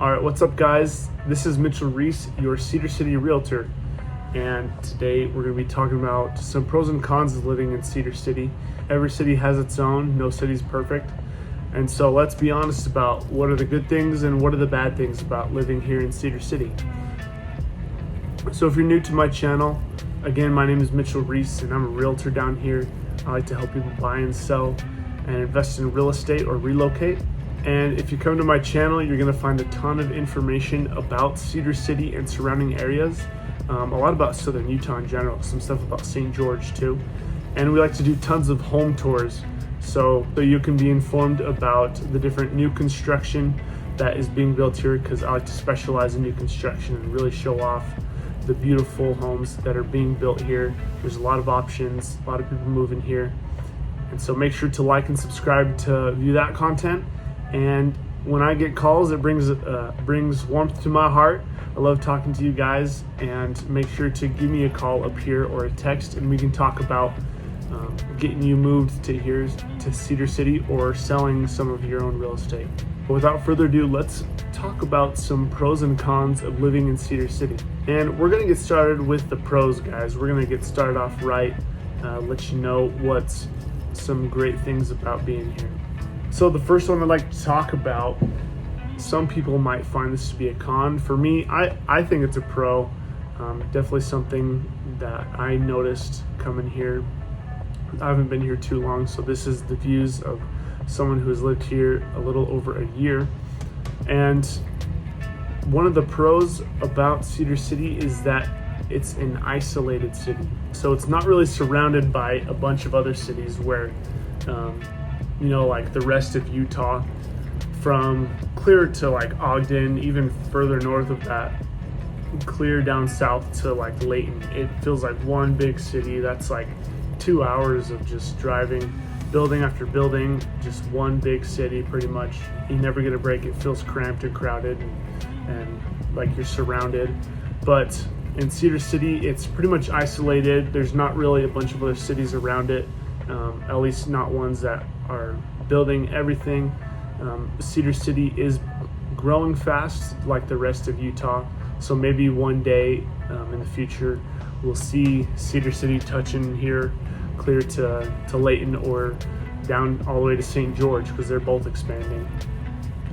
All right, what's up guys? This is Mitchell Reese, your Cedar City realtor. And today we're gonna be talking about some pros and cons of living in Cedar City. Every city has its own, no city's perfect. And so let's be honest about what are the good things and what are the bad things about living here in Cedar City. So if you're new to my channel, again, my name is Mitchell Reese and I'm a realtor down here. I like to help people buy and sell and invest in real estate or relocate. And if you come to my channel, you're gonna find a ton of information about Cedar City and surrounding areas. A lot about Southern Utah in general, some stuff about St. George too. And we like to do tons of home tours so you can be informed about the different new construction that is being built here, because I like to specialize in new construction and really show off the beautiful homes that are being built here. There's a lot of options, a lot of people moving here. And so make sure to like and subscribe to view that content. And when I get calls, it brings warmth to my heart. I love talking to you guys, and make sure to give me a call up here or a text, and we can talk about getting you moved to here to Cedar City or selling some of your own real estate. But without further ado, let's talk about some pros and cons of living in Cedar City. And we're gonna get started with the pros, guys. We're gonna get started off right, let you know what's some great things about being here. So the first one I'd like to talk about, some people might find this to be a con. For me, I think it's a pro. Definitely something that I noticed coming here. I haven't been here too long, so this is the views of someone who has lived here a little over a year. And one of the pros about Cedar City is that it's an isolated city. So it's not really surrounded by a bunch of other cities where, like the rest of Utah, from clear to like Ogden, even further north of that, clear down south to like Layton. It feels like one big city that's like 2 hours of just driving, building after building, just one big city pretty much. You never get a break. It feels cramped and crowded and like you're surrounded. But in Cedar City, it's pretty much isolated. There's not really a bunch of other cities around it, at least not ones that are building everything. Cedar City is growing fast like the rest of Utah. So maybe one day in the future, we'll see Cedar City touching here clear to Layton or down all the way to St. George, because they're both expanding.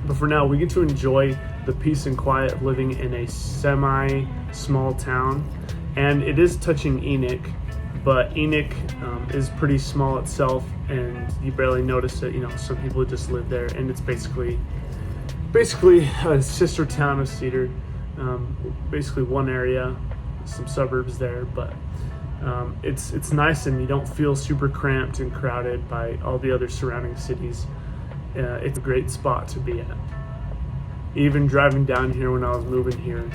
But for now, we get to enjoy the peace and quiet of living in a semi-small town. And it is touching Enoch, but Enoch is pretty small itself, and you barely notice it. Some people just live there, and it's basically a sister town of Cedar. Basically one area, some suburbs there, but it's nice, and you don't feel super cramped and crowded by all the other surrounding cities. It's a great spot to be at. Even driving down here when I was moving here,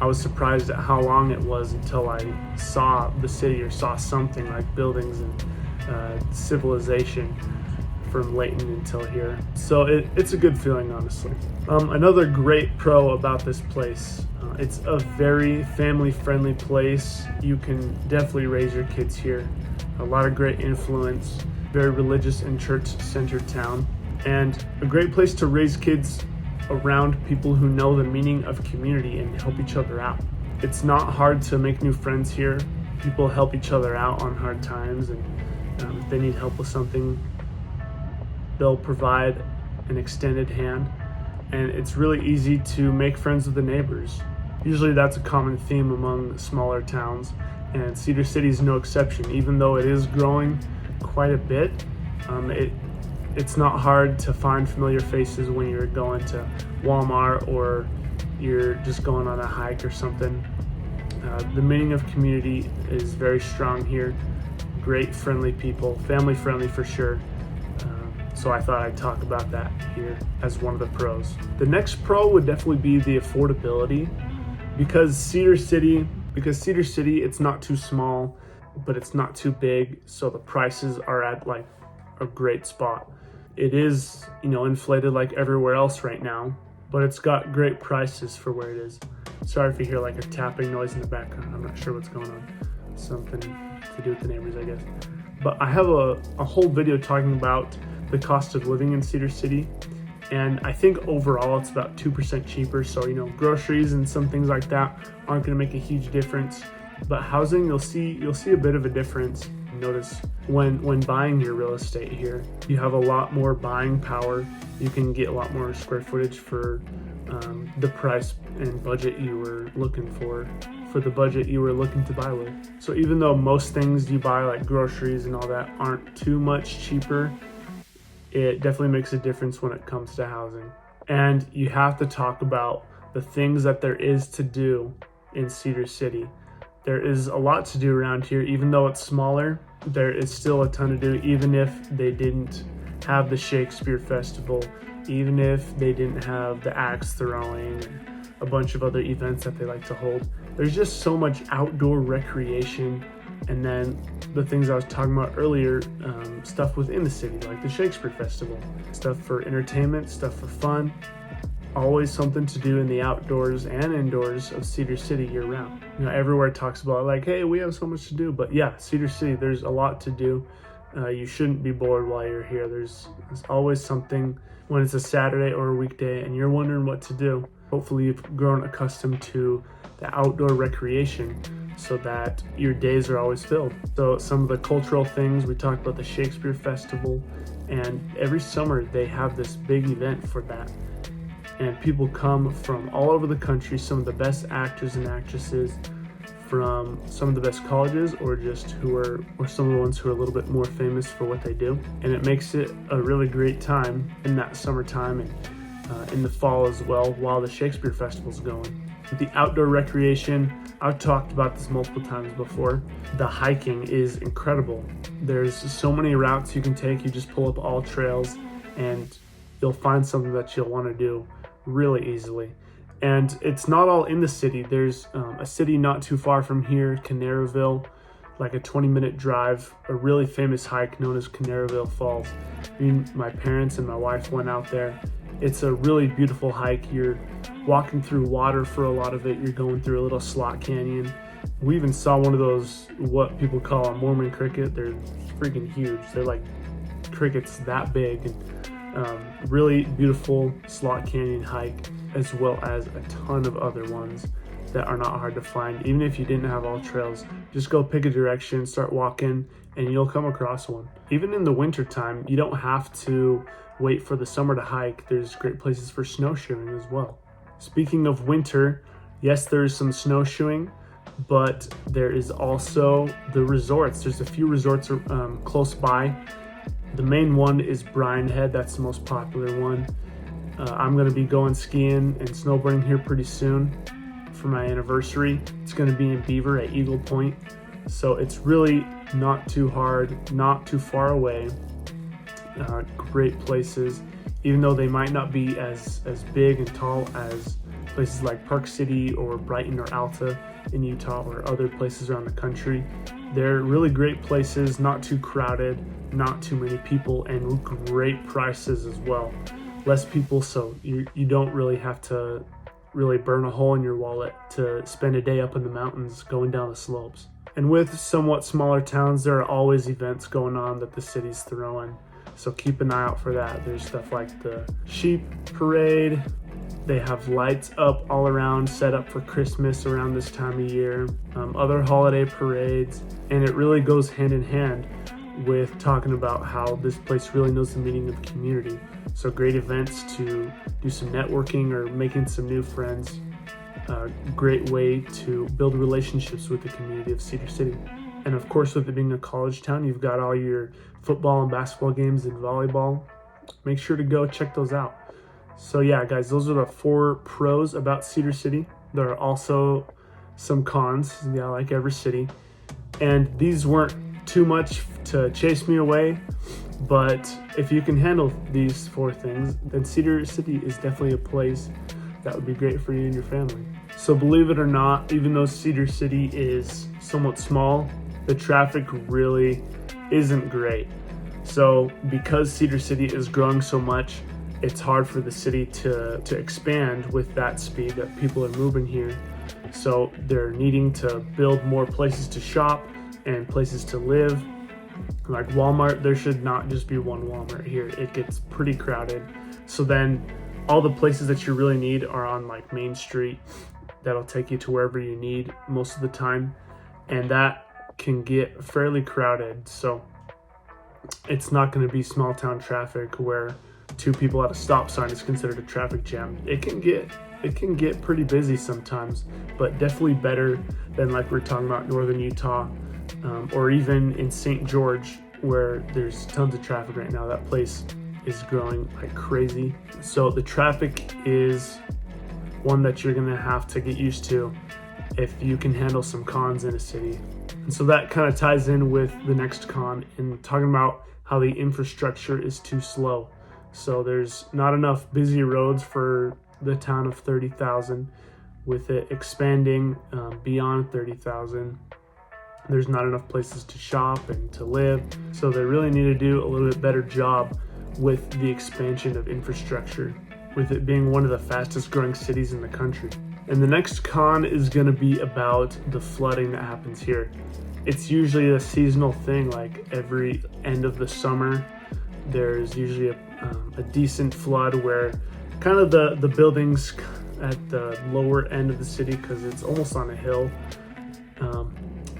I was surprised at how long it was until I saw the city or saw something like buildings and civilization from Layton until here. So it's a good feeling, honestly. Another great pro about this place, it's a very family-friendly place. You can definitely raise your kids here. A lot of great influence, very religious and church-centered town, and a great place to raise kids around people who know the meaning of community and help each other out. It's not hard to make new friends here. People help each other out on hard times, and if they need help with something, they'll provide an extended hand. And it's really easy to make friends with the neighbors. Usually that's a common theme among smaller towns, and Cedar City is no exception. Even though it is growing quite a bit, it's not hard to find familiar faces when you're going to Walmart or you're just going on a hike or something. The meaning of community is very strong here. Great friendly people, family friendly for sure. So I thought I'd talk about that here as one of the pros. The next pro would definitely be the affordability, because Cedar City, it's not too small, but it's not too big. So the prices are at like a great spot. It is, inflated like everywhere else right now, but it's got great prices for where it is. Sorry if you hear like a tapping noise in the background. I'm not sure what's going on. Something to do with the neighbors, I guess. But I have a whole video talking about the cost of living in Cedar City, And I think overall it's about 2% cheaper. So, groceries and some things like that aren't going to make a huge difference. But housing, you'll see a bit of a difference. Notice when buying your real estate here, you have a lot more buying power. You can get a lot more square footage for the price and budget you were looking for the budget you were looking to buy with. So even though most things you buy, like groceries and all that, aren't too much cheaper, it definitely makes a difference when it comes to housing. And you have to talk about the things that there is to do in Cedar City. There is a lot to do around here. Even though it's smaller, there is still a ton to do, even if they didn't have the Shakespeare Festival, even if they didn't have the axe throwing, a bunch of other events that they like to hold. There's just so much outdoor recreation. And then the things I was talking about earlier, stuff within the city, like the Shakespeare Festival, stuff for entertainment, stuff for fun. Always something to do in the outdoors and indoors of Cedar City year round. Everywhere talks about like, hey, we have so much to do. But yeah, Cedar City, there's a lot to do. You shouldn't be bored while you're here. There's always something when it's a Saturday or a weekday and you're wondering what to do. Hopefully you've grown accustomed to the outdoor recreation so that your days are always filled. So some of the cultural things, we talked about the Shakespeare Festival, and every summer they have this big event for that. And people come from all over the country, some of the best actors and actresses from some of the best colleges, or some of the ones who are a little bit more famous for what they do. And it makes it a really great time in that summertime and in the fall as well, while the Shakespeare Festival's going. With the outdoor recreation, I've talked about this multiple times before. The hiking is incredible. There's so many routes you can take. You just pull up all trails and you'll find something that you'll want to do really easily. And it's not all in the city. There's a city not too far from here, Canaryville, like a 20-minute drive, a really famous hike known as Canaryville Falls. My parents and my wife went out there. It's a really beautiful hike. You're walking through water for a lot of it. You're going through a little slot canyon. We even saw one of those, what people call a Mormon cricket. They're freaking huge. They're like crickets that big. And really beautiful slot canyon hike, as well as a ton of other ones that are not hard to find. Even if you didn't have all trails, just go pick a direction, start walking, and you'll come across one. Even in the winter time, you don't have to wait for the summer to hike. There's great places for snowshoeing as well. Speaking of winter, yes, there's some snowshoeing, but there is also the resorts. There's a few resorts close by. The main one is Bryan Head. That's the most popular one. I'm going to be going skiing and snowboarding here pretty soon for my anniversary. It's going to be in Beaver at Eagle Point. So it's really not too hard, not too far away. Great places, even though they might not be as big and tall as places like Park City or Brighton or Alta in Utah or other places around the country. They're really great places, not too crowded, not too many people, and great prices as well. Less people, so you don't really have to really burn a hole in your wallet to spend a day up in the mountains going down the slopes. And with somewhat smaller towns, there are always events going on that the city's throwing. So keep an eye out for that. There's stuff like the sheep parade. They have lights up all around, set up for Christmas around this time of year. Other holiday parades. And it really goes hand in hand with talking about how this place really knows the meaning of community. So great events to do some networking or making some new friends. Great way to build relationships with the community of Cedar City. And of course, with it being a college town, you've got all your football and basketball games and volleyball. Make sure to go check those out. So yeah, guys, those are the 4 pros about Cedar City. There are also some cons, like every city. And these weren't too much to chase me away, but if you can handle these 4 things, then Cedar City is definitely a place that would be great for you and your family. So believe it or not, even though Cedar City is somewhat small, the traffic really isn't great. So because Cedar City is growing so much, it's hard for the city to expand with that speed that people are moving here. So they're needing to build more places to shop and places to live. Like Walmart, there should not just be one Walmart here. It gets pretty crowded. So then all the places that you really need are on like Main Street. That'll take you to wherever you need most of the time, and that can get fairly crowded. So it's not going to be small town traffic where two people at a stop sign is considered a traffic jam. It can get pretty busy sometimes, but definitely better than like we're talking about northern Utah, or even in St. George, where there's tons of traffic right now. That place is growing like crazy. So the traffic is one that you're gonna have to get used to if you can handle some cons in a city. And so that kind of ties in with the next con in talking about how the infrastructure is too slow. So there's not enough busy roads for the town of 30,000. With it expanding beyond 30,000, there's not enough places to shop and to live. So they really need to do a little bit better job with the expansion of infrastructure, with it being one of the fastest growing cities in the country. And the next con is going to be about the flooding that happens here. It's usually a seasonal thing, like every end of the summer, there's usually a decent flood where kind of the buildings at the lower end of the city, because it's almost on a hill,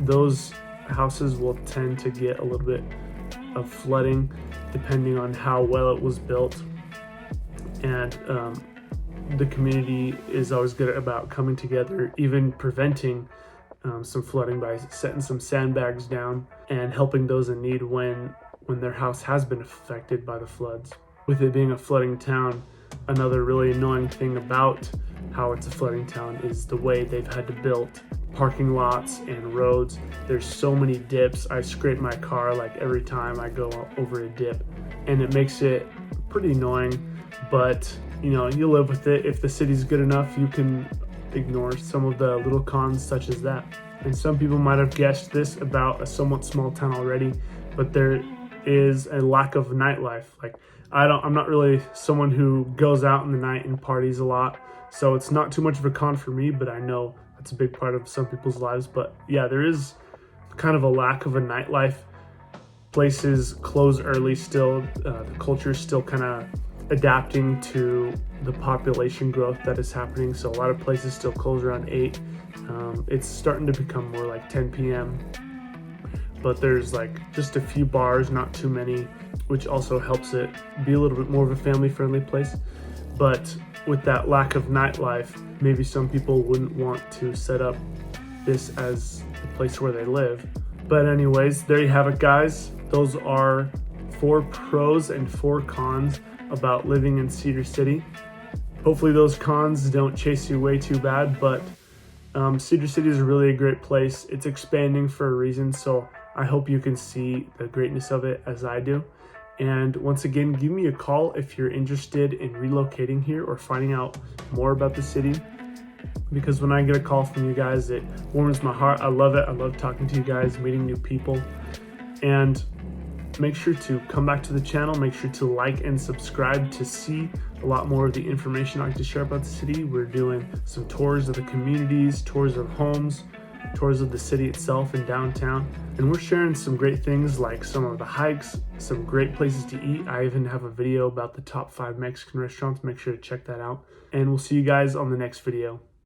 those houses will tend to get a little bit of flooding depending on how well it was built. And the community is always good about coming together, even preventing some flooding by setting some sandbags down and helping those in need when their house has been affected by the floods. With it being a flooding town, another really annoying thing about how it's a flooding town is the way they've had to build parking lots and roads. There's so many dips. I scrape my car like every time I go over a dip, and it makes it pretty annoying, but you know, you live with it. If the city's good enough, you can ignore some of the little cons such as that. And some people might have guessed this about a somewhat small town already, but there is a lack of nightlife. Like I'm not really someone who goes out in the night and parties a lot, so it's not too much of a con for me, but I know it's a big part of some people's lives. But yeah, there is kind of a lack of a nightlife. Places close early still. The culture is still kind of adapting to the population growth that is happening. So a lot of places still close around 8. It's starting to become more like 10 p.m. But there's like just a few bars, not too many, which also helps it be a little bit more of a family-friendly place. But with that lack of nightlife, maybe some people wouldn't want to set up this as the place where they live. But anyways, there you have it, guys. Those are 4 pros and 4 cons about living in Cedar City. Hopefully those cons don't chase you way too bad, but Cedar City is really a great place. It's expanding for a reason, so I hope you can see the greatness of it as I do. And once again, give me a call if you're interested in relocating here or finding out more about the city, because when I get a call from you guys, it warms my heart. I love it. I love talking to you guys, meeting new people. And make sure to come back to the channel. Make sure to like and subscribe to see a lot more of the information I like to share about the city. We're doing some tours of the communities, tours of homes, tours of the city itself and downtown. And we're sharing some great things like some of the hikes, some great places to eat. I even have a video about the top 5 Mexican restaurants. Make sure to check that out. And we'll see you guys on the next video.